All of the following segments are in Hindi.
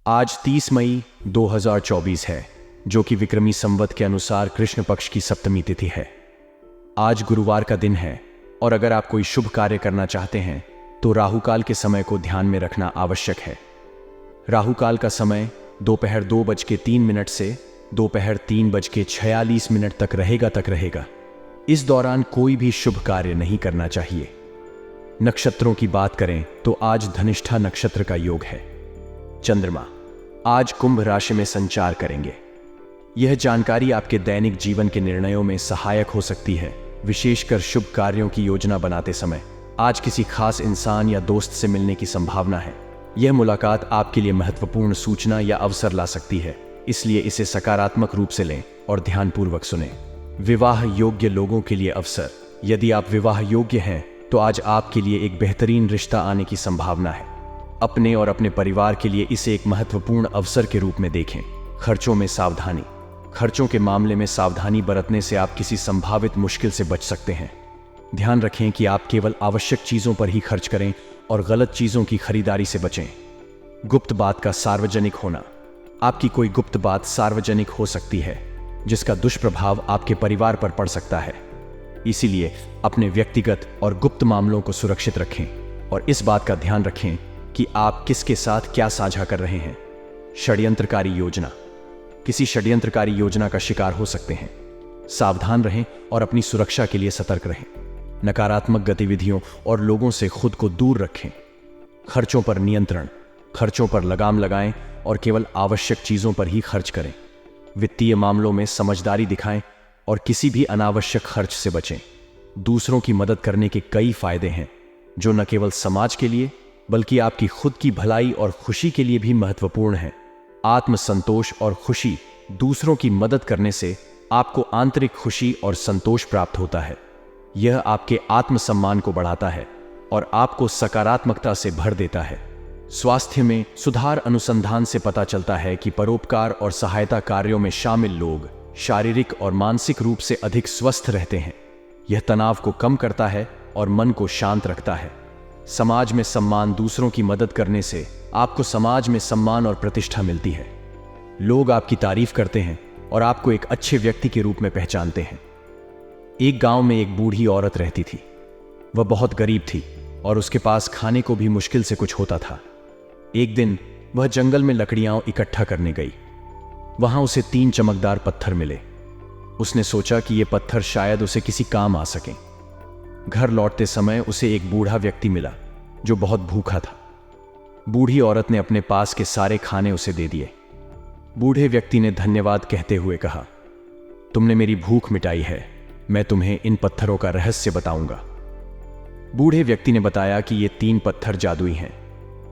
आज 30 मई 2024 है, जो कि विक्रमी संवत के अनुसार कृष्ण पक्ष की सप्तमी तिथि है। आज गुरुवार का दिन है और अगर आप कोई शुभ कार्य करना चाहते हैं तो राहुकाल के समय को ध्यान में रखना आवश्यक है। राहुकाल का समय दोपहर 2:03 से दोपहर 3:46 तक रहेगा। इस दौरान कोई भी शुभ कार्य नहीं करना चाहिए। नक्षत्रों की बात करें तो आज धनिष्ठा नक्षत्र का योग है। चंद्रमा आज कुंभ राशि में संचार करेंगे। यह जानकारी आपके दैनिक जीवन के निर्णयों में सहायक हो सकती है, विशेषकर शुभ कार्यों की योजना बनाते समय। आज किसी खास इंसान या दोस्त से मिलने की संभावना है। यह मुलाकात आपके लिए महत्वपूर्ण सूचना या अवसर ला सकती है, इसलिए इसे सकारात्मक रूप से लें और ध्यानपूर्वक सुनें। विवाह योग्य लोगों के लिए अवसर। यदि आप विवाह योग्य हैं तो आज आपके लिए एक बेहतरीन रिश्ता आने की संभावना है। अपने और अपने परिवार के लिए इसे एक महत्वपूर्ण अवसर के रूप में देखें। खर्चों में सावधानी। खर्चों के मामले में सावधानी बरतने से आप किसी संभावित मुश्किल से बच सकते हैं। ध्यान रखें कि आप केवल आवश्यक चीजों पर ही खर्च करें और गलत चीजों की खरीदारी से बचें। गुप्त बात का सार्वजनिक होना। आपकी कोई गुप्त बात सार्वजनिक हो सकती है, जिसका दुष्प्रभाव आपके परिवार पर पड़ सकता है। इसीलिए अपने व्यक्तिगत और गुप्त मामलों को सुरक्षित रखें और इस बात का ध्यान रखें कि आप किसके साथ क्या साझा कर रहे हैं। षड्यंत्रकारी योजना। किसी षड्यंत्रकारी योजना का शिकार हो सकते हैं। सावधान रहें और अपनी सुरक्षा के लिए सतर्क रहें। नकारात्मक गतिविधियों और लोगों से खुद को दूर रखें। खर्चों पर नियंत्रण। खर्चों पर लगाम लगाएं और केवल आवश्यक चीजों पर ही खर्च करें। वित्तीय मामलों में समझदारी दिखाएं और किसी भी अनावश्यक खर्च से बचें। दूसरों की मदद करने के कई फायदे हैं, जो न केवल समाज के लिए बल्कि आपकी खुद की भलाई और खुशी के लिए भी महत्वपूर्ण है। आत्मसंतोष और खुशी। दूसरों की मदद करने से आपको आंतरिक खुशी और संतोष प्राप्त होता है। यह आपके आत्मसम्मान को बढ़ाता है और आपको सकारात्मकता से भर देता है। स्वास्थ्य में सुधार। अनुसंधान से पता चलता है कि परोपकार और सहायता कार्यों में शामिल लोग शारीरिक और मानसिक रूप से अधिक स्वस्थ रहते हैं। यह तनाव को कम करता है और मन को शांत रखता है। समाज में सम्मान। दूसरों की मदद करने से आपको समाज में सम्मान और प्रतिष्ठा मिलती है। लोग आपकी तारीफ करते हैं और आपको एक अच्छे व्यक्ति के रूप में पहचानते हैं। एक गांव में एक बूढ़ी औरत रहती थी। वह बहुत गरीब थी और उसके पास खाने को भी मुश्किल से कुछ होता था। एक दिन वह जंगल में लकड़ियां इकट्ठा करने गई। वहां उसे 3 चमकदार पत्थर मिले। उसने सोचा कि ये पत्थर शायद उसे किसी काम आ सकें। घर लौटते समय उसे एक बूढ़ा व्यक्ति मिला जो बहुत भूखा था। बूढ़ी औरत ने अपने पास के सारे खाने उसे दे दिए। बूढ़े व्यक्ति ने धन्यवाद कहते हुए कहा, तुमने मेरी भूख मिटाई है, मैं तुम्हें इन पत्थरों का रहस्य बताऊंगा। बूढ़े व्यक्ति ने बताया कि ये 3 पत्थर जादुई हैं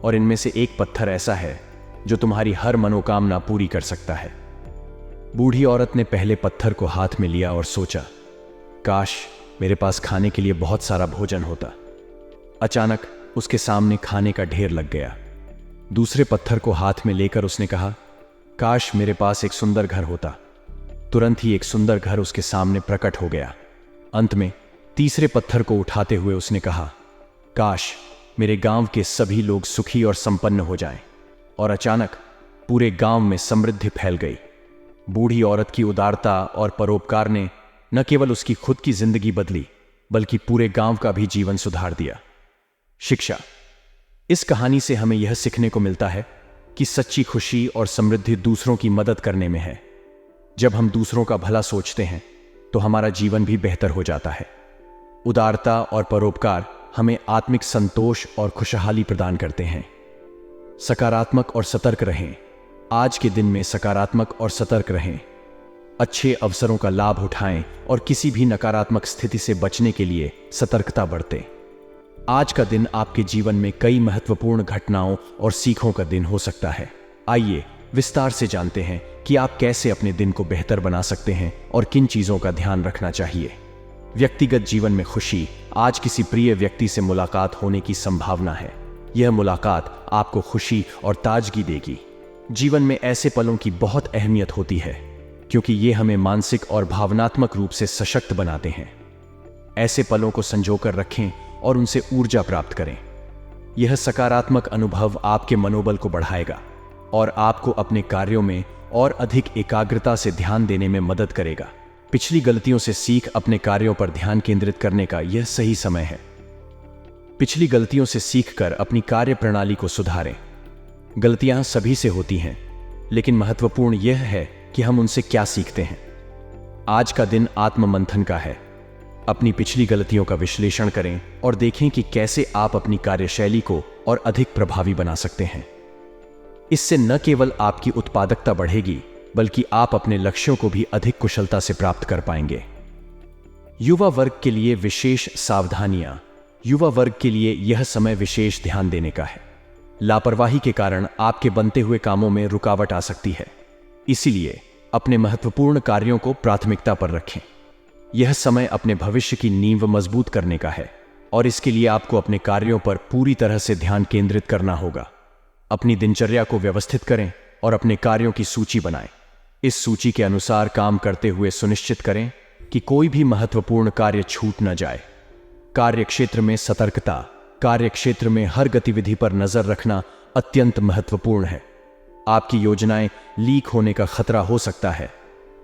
और इनमें से एक पत्थर ऐसा है जो तुम्हारी हर मनोकामना पूरी कर सकता है। बूढ़ी औरत ने पहले पत्थर को हाथ में लिया और सोचा, काश मेरे पास खाने के लिए बहुत सारा भोजन होता। अचानक उसके सामने खाने का ढेर लग गया। दूसरे पत्थर को हाथ में लेकर उसने कहा, काश मेरे पास एक सुंदर घर होता। तुरंत ही एक सुंदर घर उसके सामने प्रकट हो गया। अंत में तीसरे पत्थर को उठाते हुए उसने कहा, काश मेरे गांव के सभी लोग सुखी और संपन्न हो जाएं। और अचानक पूरे गांव में समृद्धि फैल गई। बूढ़ी औरत की उदारता और परोपकार ने न केवल उसकी खुद की जिंदगी बदली बल्कि पूरे गांव का भी जीवन सुधार दिया। शिक्षा। इस कहानी से हमें यह सीखने को मिलता है कि सच्ची खुशी और समृद्धि दूसरों की मदद करने में है। जब हम दूसरों का भला सोचते हैं तो हमारा जीवन भी बेहतर हो जाता है। उदारता और परोपकार हमें आत्मिक संतोष और खुशहाली प्रदान करते हैं। सकारात्मक और सतर्क रहें। आज के दिन में सकारात्मक और सतर्क रहें। अच्छे अवसरों का लाभ उठाएं और किसी भी नकारात्मक स्थिति से बचने के लिए सतर्कता बरतें। आज का दिन आपके जीवन में कई महत्वपूर्ण घटनाओं और सीखों का दिन हो सकता है। आइए विस्तार से जानते हैं कि आप कैसे अपने दिन को बेहतर बना सकते हैं और किन चीजों का ध्यान रखना चाहिए। व्यक्तिगत जीवन में खुशी। आज किसी प्रिय व्यक्ति से मुलाकात होने की संभावना है। यह मुलाकात आपको खुशी और ताजगी देगी। जीवन में ऐसे पलों की बहुत अहमियत होती है क्योंकि ये हमें मानसिक और भावनात्मक रूप से सशक्त बनाते हैं। ऐसे पलों को संजोकर रखें और उनसे ऊर्जा प्राप्त करें। यह सकारात्मक अनुभव आपके मनोबल को बढ़ाएगा और आपको अपने कार्यों में और अधिक एकाग्रता से ध्यान देने में मदद करेगा। पिछली गलतियों से सीख अपने कार्यों पर ध्यान केंद्रित करने का यह सही समय है। पिछली गलतियों से सीखकर अपनी कार्य प्रणाली को सुधारें। गलतियां सभी से होती हैं, लेकिन महत्वपूर्ण यह है कि हम उनसे क्या सीखते हैं। आज का दिन आत्ममंथन का है। अपनी पिछली गलतियों का विश्लेषण करें और देखें कि कैसे आप अपनी कार्यशैली को और अधिक प्रभावी बना सकते हैं। इससे न केवल आपकी उत्पादकता बढ़ेगी, बल्कि आप अपने लक्ष्यों को भी अधिक कुशलता से प्राप्त कर पाएंगे। युवा वर्ग के लिए विशेष सावधानियां। युवा वर्ग के लिए यह समय विशेष ध्यान देने का है। लापरवाही के कारण आपके बनते हुए कामों में रुकावट आ सकती है, इसीलिए अपने महत्वपूर्ण कार्यों को प्राथमिकता पर रखें। यह समय अपने भविष्य की नींव मजबूत करने का है और इसके लिए आपको अपने कार्यों पर पूरी तरह से ध्यान केंद्रित करना होगा। अपनी दिनचर्या को व्यवस्थित करें और अपने कार्यों की सूची बनाएं। इस सूची के अनुसार काम करते हुए सुनिश्चित करें कि कोई भी महत्वपूर्ण कार्य छूट न जाए। कार्यक्षेत्र में सतर्कता। कार्यक्षेत्र में हर गतिविधि पर नजर रखना अत्यंत महत्वपूर्ण है। आपकी योजनाएं लीक होने का खतरा हो सकता है,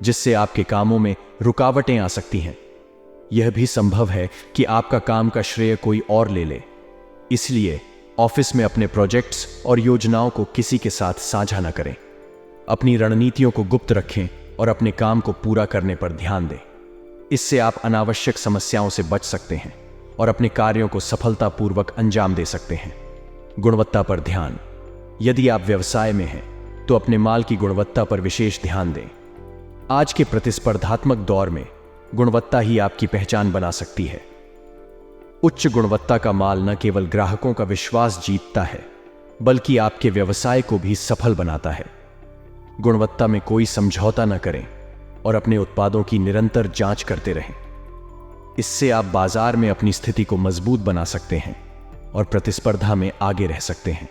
जिससे आपके कामों में रुकावटें आ सकती हैं। यह भी संभव है कि आपका काम का श्रेय कोई और ले ले। इसलिए ऑफिस में अपने प्रोजेक्ट्स और योजनाओं को किसी के साथ साझा न करें। अपनी रणनीतियों को गुप्त रखें और अपने काम को पूरा करने पर ध्यान दें। इससे आप अनावश्यक समस्याओं से बच सकते हैं और अपने कार्यों को सफलतापूर्वक अंजाम दे सकते हैं। गुणवत्ता पर ध्यान। यदि आप व्यवसाय में हैं, तो अपने माल की गुणवत्ता पर विशेष ध्यान दें। आज के प्रतिस्पर्धात्मक दौर में गुणवत्ता ही आपकी पहचान बना सकती है। उच्च गुणवत्ता का माल न केवल ग्राहकों का विश्वास जीतता है, बल्कि आपके व्यवसाय को भी सफल बनाता है। गुणवत्ता में कोई समझौता न करें और अपने उत्पादों की निरंतर जांच करते रहें। इससे आप बाजार में अपनी स्थिति को मजबूत बना सकते हैं और प्रतिस्पर्धा में आगे रह सकते हैं।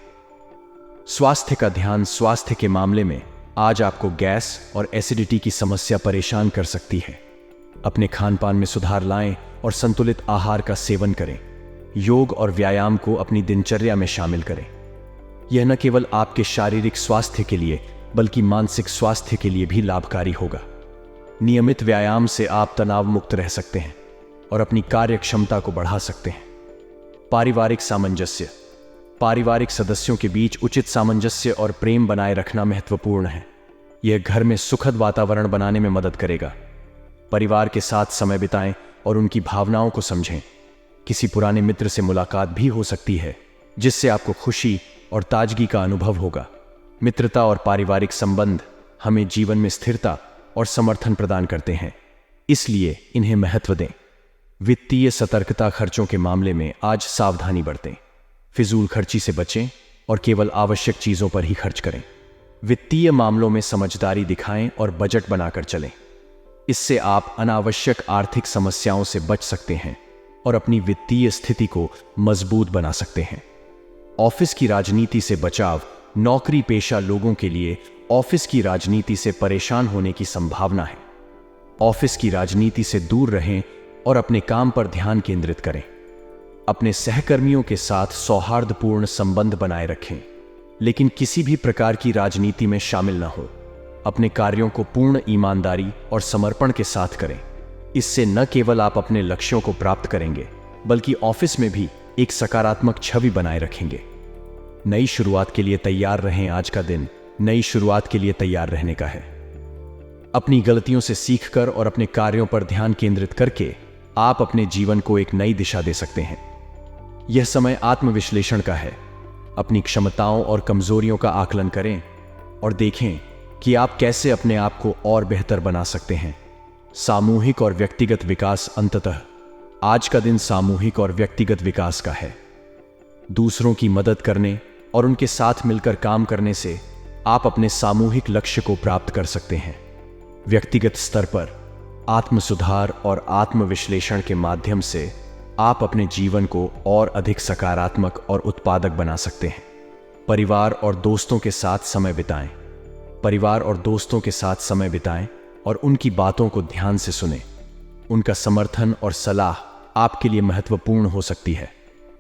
स्वास्थ्य का ध्यान। स्वास्थ्य के मामले में आज आपको गैस और एसिडिटी की समस्या परेशान कर सकती है। अपने खानपान में सुधार लाएं और संतुलित आहार का सेवन करें। योग और व्यायाम को अपनी दिनचर्या में शामिल करें। यह न केवल आपके शारीरिक स्वास्थ्य के लिए, बल्कि मानसिक स्वास्थ्य के लिए भी लाभकारी होगा। नियमित व्यायाम से आप तनाव मुक्त रह सकते हैं और अपनी कार्य क्षमता को बढ़ा सकते हैं। पारिवारिक सामंजस्य। पारिवारिक सदस्यों के बीच उचित सामंजस्य और प्रेम बनाए रखना महत्वपूर्ण है। यह घर में सुखद वातावरण बनाने में मदद करेगा। परिवार के साथ समय बिताएं और उनकी भावनाओं को समझें। किसी पुराने मित्र से मुलाकात भी हो सकती है, जिससे आपको खुशी और ताजगी का अनुभव होगा। मित्रता और पारिवारिक संबंध हमें जीवन में स्थिरता और समर्थन प्रदान करते हैं, इसलिए इन्हें महत्व दें। वित्तीय सतर्कता। खर्चों के मामले में आज सावधानी बरतें। फिजूल खर्ची से बचें और केवल आवश्यक चीजों पर ही खर्च करें। वित्तीय मामलों में समझदारी दिखाएं और बजट बनाकर चलें। इससे आप अनावश्यक आर्थिक समस्याओं से बच सकते हैं और अपनी वित्तीय स्थिति को मजबूत बना सकते हैं। ऑफिस की राजनीति से बचाव। नौकरी पेशा लोगों के लिए ऑफिस की राजनीति से परेशान होने की संभावना है। ऑफिस की राजनीति से दूर रहें और अपने काम पर ध्यान केंद्रित करें। अपने सहकर्मियों के साथ सौहार्दपूर्ण संबंध बनाए रखें, लेकिन किसी भी प्रकार की राजनीति में शामिल न हो। अपने कार्यों को पूर्ण ईमानदारी और समर्पण के साथ करें। इससे न केवल आप अपने लक्ष्यों को प्राप्त करेंगे, बल्कि ऑफिस में भी एक सकारात्मक छवि बनाए रखेंगे। नई शुरुआत के लिए तैयार रहें। आज का दिन नई शुरुआत के लिए तैयार रहने का है। अपनी गलतियों से सीखकर और अपने कार्यों पर ध्यान केंद्रित करके आप अपने जीवन को एक नई दिशा दे सकते हैं। यह समय आत्मविश्लेषण का है। अपनी क्षमताओं और कमजोरियों का आकलन करें और देखें कि आप कैसे अपने आप को और बेहतर बना सकते हैं। सामूहिक और व्यक्तिगत विकास। अंततः आज का दिन सामूहिक और व्यक्तिगत विकास का है। दूसरों की मदद करने और उनके साथ मिलकर काम करने से आप अपने सामूहिक लक्ष्य को प्राप्त कर सकते हैं। व्यक्तिगत स्तर पर आत्म सुधार और आत्मविश्लेषण के माध्यम से आप अपने जीवन को और अधिक सकारात्मक और उत्पादक बना सकते हैं। परिवार और दोस्तों के साथ समय बिताएं। परिवार और दोस्तों के साथ समय बिताएं और उनकी बातों को ध्यान से सुनें। उनका समर्थन और सलाह आपके लिए महत्वपूर्ण हो सकती है।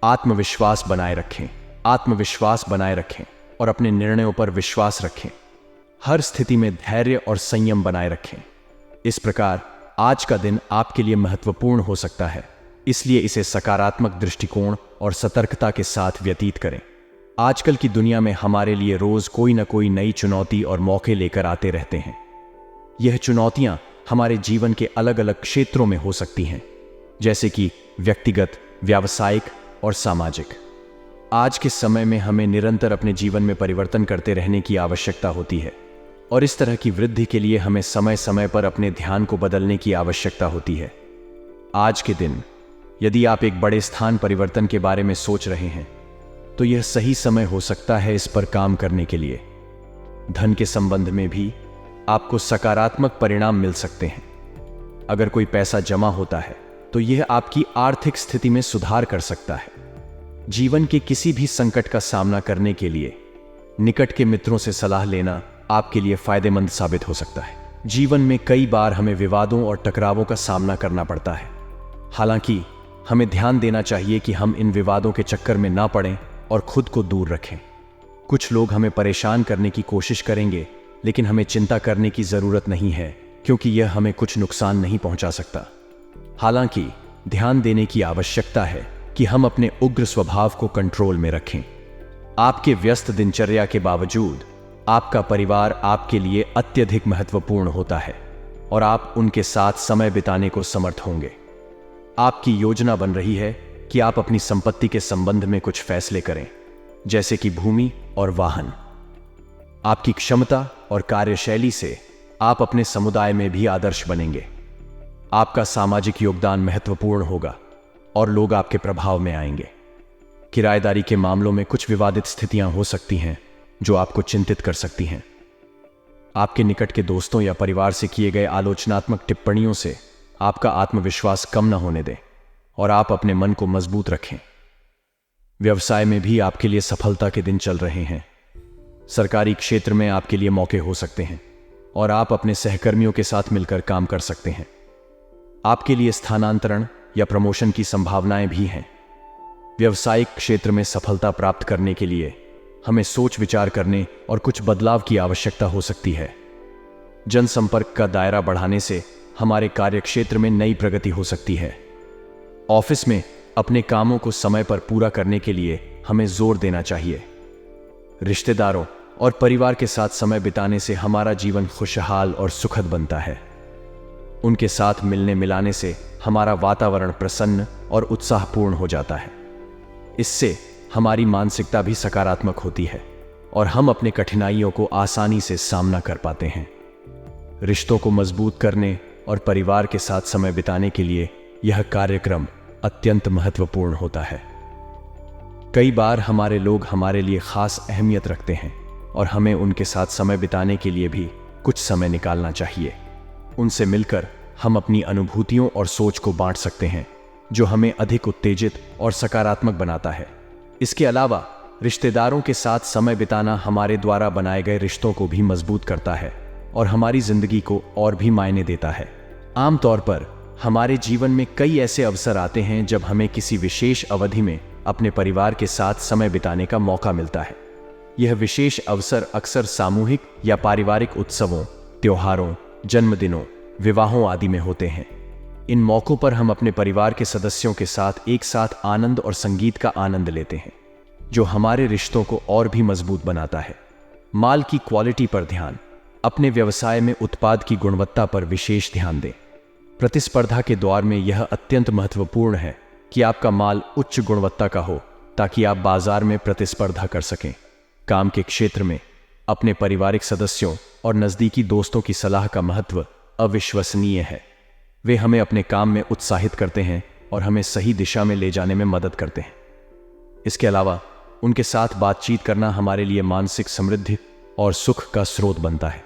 आत्मविश्वास बनाए रखें। आत्मविश्वास बनाए रखें। और अपने निर्णयों पर विश्वास रखें। हर स्थिति में धैर्य और संयम बनाए रखें। इस प्रकार आज का दिन आपके लिए महत्वपूर्ण हो सकता है, इसलिए इसे सकारात्मक दृष्टिकोण और सतर्कता के साथ व्यतीत करें। आजकल की दुनिया में हमारे लिए रोज कोई न कोई नई चुनौती और मौके लेकर आते रहते हैं। यह चुनौतियां हमारे जीवन के अलग अलग क्षेत्रों में हो सकती हैं, जैसे कि व्यक्तिगत, व्यावसायिक और सामाजिक। आज के समय में हमें निरंतर अपने जीवन में परिवर्तन करते रहने की आवश्यकता होती है और इस तरह की वृद्धि के लिए हमें समय समय पर अपने ध्यान को बदलने की आवश्यकता होती है। आज के दिन यदि आप एक बड़े स्थान परिवर्तन के बारे में सोच रहे हैं तो यह सही समय हो सकता है इस पर काम करने के लिए। धन के संबंध में भी आपको सकारात्मक परिणाम मिल सकते हैं। अगर कोई पैसा जमा होता है तो यह आपकी आर्थिक स्थिति में सुधार कर सकता है। जीवन के किसी भी संकट का सामना करने के लिए निकट के मित्रों से सलाह लेना आपके लिए फायदेमंद साबित हो सकता है। जीवन में कई बार हमें विवादों और टकरावों का सामना करना पड़ता है। हालांकि हमें ध्यान देना चाहिए कि हम इन विवादों के चक्कर में ना पड़ें और खुद को दूर रखें। कुछ लोग हमें परेशान करने की कोशिश करेंगे, लेकिन हमें चिंता करने की जरूरत नहीं है, क्योंकि यह हमें कुछ नुकसान नहीं पहुंचा सकता। हालांकि ध्यान देने की आवश्यकता है कि हम अपने उग्र स्वभाव को कंट्रोल में रखें। आपके व्यस्त दिनचर्या के बावजूद आपका परिवार आपके लिए अत्यधिक महत्वपूर्ण होता है और आप उनके साथ समय बिताने को समर्थ होंगे। आपकी योजना बन रही है कि आप अपनी संपत्ति के संबंध में कुछ फैसले करें, जैसे कि भूमि और वाहन। आपकी क्षमता और कार्यशैली से आप अपने समुदाय में भी आदर्श बनेंगे। आपका सामाजिक योगदान महत्वपूर्ण होगा और लोग आपके प्रभाव में आएंगे। किराएदारी के मामलों में कुछ विवादित स्थितियां हो सकती हैं जो आपको चिंतित कर सकती हैं। आपके निकट के दोस्तों या परिवार से किए गए आलोचनात्मक टिप्पणियों से आपका आत्मविश्वास कम न होने दें और आप अपने मन को मजबूत रखें। व्यवसाय में भी आपके लिए सफलता के दिन चल रहे हैं। सरकारी क्षेत्र में आपके लिए मौके हो सकते हैं और आप अपने सहकर्मियों के साथ मिलकर काम कर सकते हैं। आपके लिए स्थानांतरण या प्रमोशन की संभावनाएं भी हैं। व्यवसायिक क्षेत्र में सफलता प्राप्त करने के लिए हमें सोच विचार करने और कुछ बदलाव की आवश्यकता हो सकती है। जनसंपर्क का दायरा बढ़ाने से हमारे कार्यक्षेत्र में नई प्रगति हो सकती है। ऑफिस में अपने कामों को समय पर पूरा करने के लिए हमें जोर देना चाहिए। रिश्तेदारों और परिवार के साथ समय बिताने से हमारा जीवन खुशहाल और सुखद बनता है। उनके साथ मिलने मिलाने से हमारा वातावरण प्रसन्न और उत्साहपूर्ण हो जाता है। इससे हमारी मानसिकता भी सकारात्मक होती है और हम अपने कठिनाइयों को आसानी से सामना कर पाते हैं। रिश्तों को मजबूत करने और परिवार के साथ समय बिताने के लिए यह कार्यक्रम अत्यंत महत्वपूर्ण होता है। कई बार हमारे लोग हमारे लिए खास अहमियत रखते हैं और हमें उनके साथ समय बिताने के लिए भी कुछ समय निकालना चाहिए। उनसे मिलकर हम अपनी अनुभूतियों और सोच को बांट सकते हैं, जो हमें अधिक उत्तेजित और सकारात्मक बनाता है। इसके अलावा रिश्तेदारों के साथ समय बिताना हमारे द्वारा बनाए गए रिश्तों को भी मजबूत करता है और हमारी जिंदगी को और भी मायने देता है। आमतौर पर हमारे जीवन में कई ऐसे अवसर आते हैं जब हमें किसी विशेष अवधि में अपने परिवार के साथ समय बिताने का मौका मिलता है। यह विशेष अवसर अक्सर सामूहिक या पारिवारिक उत्सवों, त्योहारों, जन्मदिनों, विवाहों आदि में होते हैं। इन मौकों पर हम अपने परिवार के सदस्यों के साथ एक साथ आनंद और संगीत का आनंद लेते हैं, जो हमारे रिश्तों को और भी मजबूत बनाता है। माल की क्वालिटी पर ध्यान। अपने व्यवसाय में उत्पाद की गुणवत्ता पर विशेष ध्यान दें। प्रतिस्पर्धा के दौर में यह अत्यंत महत्वपूर्ण है कि आपका माल उच्च गुणवत्ता का हो, ताकि आप बाजार में प्रतिस्पर्धा कर सकें। काम के क्षेत्र में अपने पारिवारिक सदस्यों और नज़दीकी दोस्तों की सलाह का महत्व अविश्वसनीय है। वे हमें अपने काम में उत्साहित करते हैं और हमें सही दिशा में ले जाने में मदद करते हैं। इसके अलावा उनके साथ बातचीत करना हमारे लिए मानसिक समृद्धि और सुख का स्रोत बनता है।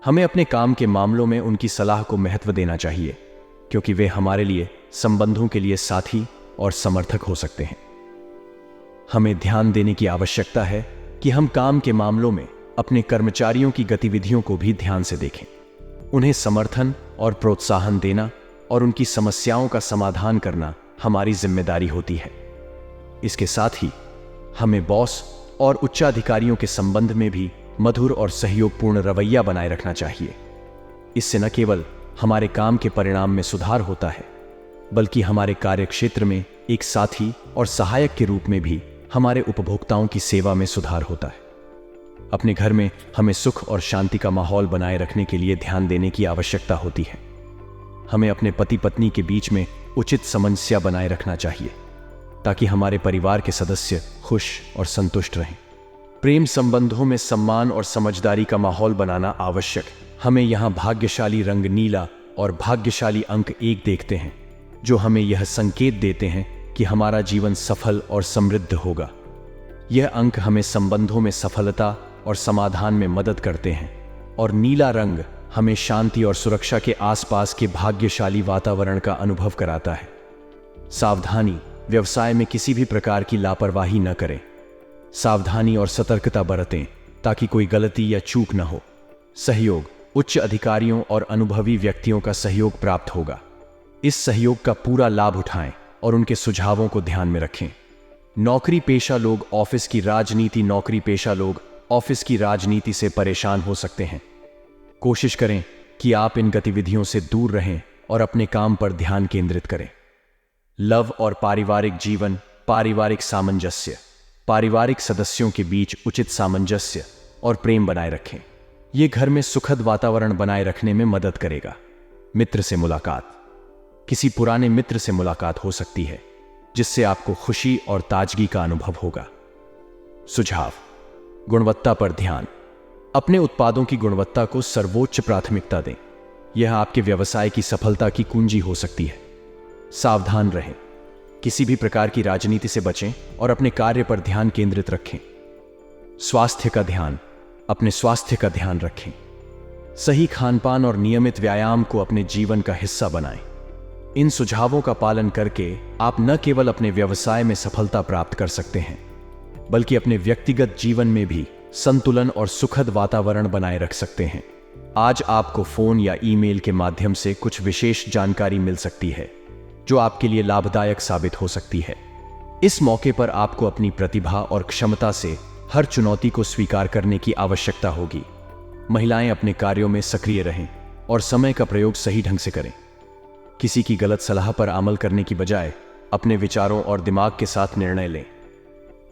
हमें अपने काम के मामलों में उनकी सलाह को महत्व देना चाहिए, क्योंकि वे हमारे लिए संबंधों के लिए साथी और समर्थक हो सकते हैं। हमें ध्यान देने की आवश्यकता है कि हम काम के मामलों में अपने कर्मचारियों की गतिविधियों को भी ध्यान से देखें। उन्हें समर्थन और प्रोत्साहन देना और उनकी समस्याओं का समाधान करना हमारी जिम्मेदारी होती है। इसके साथ ही हमें बॉस और उच्चाधिकारियों के संबंध में भी मधुर और सहयोगपूर्ण रवैया बनाए रखना चाहिए। इससे न केवल हमारे काम के परिणाम में सुधार होता है, बल्कि हमारे कार्यक्षेत्र में एक साथी और सहायक के रूप में भी हमारे उपभोक्ताओं की सेवा में सुधार होता है। अपने घर में हमें सुख और शांति का माहौल बनाए रखने के लिए ध्यान देने की आवश्यकता होती है। हमें अपने पति पत्नी के बीच में उचित सामंजस्य बनाए रखना चाहिए, ताकि हमारे परिवार के सदस्य खुश और संतुष्ट रहें। प्रेम संबंधों में सम्मान और समझदारी का माहौल बनाना आवश्यक है। हमें यहाँ भाग्यशाली रंग नीला और भाग्यशाली अंक 1 देखते हैं, जो हमें यह संकेत देते हैं कि हमारा जीवन सफल और समृद्ध होगा। यह अंक हमें संबंधों में सफलता और समाधान में मदद करते हैं, और नीला रंग हमें शांति और सुरक्षा के आसपास के भाग्यशाली वातावरण का अनुभव कराता है। सावधानी, व्यवसाय में किसी भी प्रकार की लापरवाही न करें। सावधानी और सतर्कता बरतें ताकि कोई गलती या चूक न हो। सहयोग, उच्च अधिकारियों और अनुभवी व्यक्तियों का सहयोग प्राप्त होगा। इस सहयोग का पूरा लाभ उठाएं और उनके सुझावों को ध्यान में रखें। नौकरी पेशा लोग ऑफिस की राजनीति नौकरी पेशा लोग ऑफिस की राजनीति से परेशान हो सकते हैं। कोशिश करें कि आप इन गतिविधियों से दूर रहें और अपने काम पर ध्यान केंद्रित करें। लव और पारिवारिक जीवन, पारिवारिक सामंजस्य, पारिवारिक सदस्यों के बीच उचित सामंजस्य और प्रेम बनाए रखें। यह घर में सुखद वातावरण बनाए रखने में मदद करेगा। मित्र से मुलाकात, किसी पुराने मित्र से मुलाकात हो सकती है, जिससे आपको खुशी और ताजगी का अनुभव होगा। सुझाव, गुणवत्ता पर ध्यान। अपने उत्पादों की गुणवत्ता को सर्वोच्च प्राथमिकता दें। यह आपके व्यवसाय की सफलता की कुंजी हो सकती है। सावधान रहें, किसी भी प्रकार की राजनीति से बचें और अपने कार्य पर ध्यान केंद्रित रखें। स्वास्थ्य का ध्यान, अपने स्वास्थ्य का ध्यान रखें। सही खानपान और नियमित व्यायाम को अपने जीवन का हिस्सा बनाएं। इन सुझावों का पालन करके आप न केवल अपने व्यवसाय में सफलता प्राप्त कर सकते हैं, बल्कि अपने व्यक्तिगत जीवन में भी संतुलन और सुखद वातावरण बनाए रख सकते हैं। आज आपको फोन या ईमेल के माध्यम से कुछ विशेष जानकारी मिल सकती है, जो आपके लिए लाभदायक साबित हो सकती है। इस मौके पर आपको अपनी प्रतिभा और क्षमता से हर चुनौती को स्वीकार करने की आवश्यकता होगी। महिलाएं अपने कार्यों में सक्रिय रहें और समय का प्रयोग सही ढंग से करें। किसी की गलत सलाह पर अमल करने की बजाय अपने विचारों और दिमाग के साथ निर्णय लें।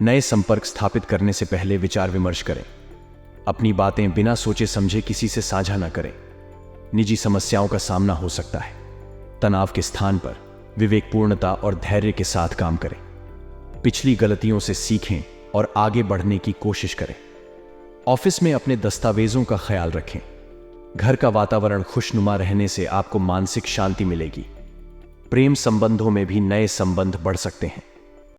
नए संपर्क स्थापित करने से पहले विचार विमर्श करें। अपनी बातें बिना सोचे समझे किसी से साझा न करें। निजी समस्याओं का सामना हो सकता है। तनाव के स्थान पर विवेकपूर्णता और धैर्य के साथ काम करें। पिछली गलतियों से सीखें और आगे बढ़ने की कोशिश करें। ऑफिस में अपने दस्तावेजों का ख्याल रखें। घर का वातावरण खुशनुमा रहने से आपको मानसिक शांति मिलेगी। प्रेम संबंधों में भी नए संबंध बढ़ सकते हैं।